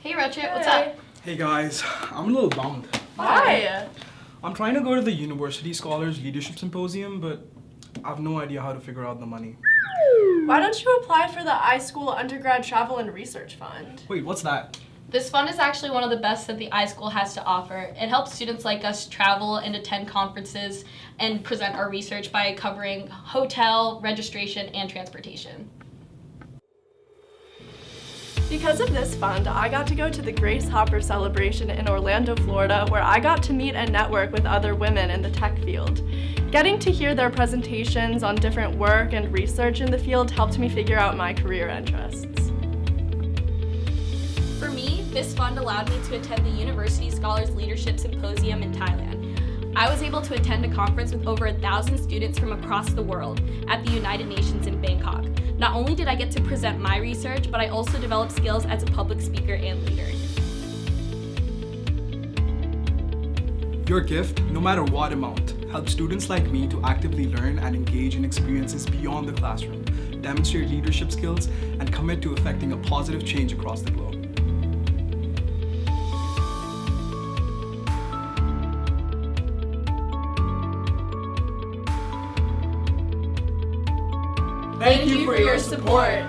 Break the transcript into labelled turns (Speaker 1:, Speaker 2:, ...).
Speaker 1: Hey Rochit, what's up?
Speaker 2: Hey guys, I'm a little bummed.
Speaker 3: Why?
Speaker 2: I'm trying to go to the University Scholars Leadership Symposium, but I have no idea how to figure out the money.
Speaker 3: Why don't you apply for the iSchool Undergrad Travel and Research Fund?
Speaker 2: Wait, what's that?
Speaker 1: This fund is actually one of the best that the iSchool has to offer. It helps students like us travel and attend conferences and present our research by covering hotel, registration, and transportation.
Speaker 3: Because of this fund, I got to go to the Grace Hopper celebration in Orlando, Florida, where I got to meet and network with other women in the tech field. Getting to hear their presentations on different work and research in the field helped me figure out my career interests.
Speaker 1: For me, this fund allowed me to attend the University Scholars Leadership Symposium in Thailand. I was able to attend a conference with over 1,000 students from across the world at the United Nations in Bangkok. Not only did I get to present my research, but I also developed skills as a public speaker and leader.
Speaker 2: Your gift, no matter what amount, helps students like me to actively learn and engage in experiences beyond the classroom, demonstrate leadership skills, and commit to effecting a positive change across the globe.
Speaker 1: Thank you for your support.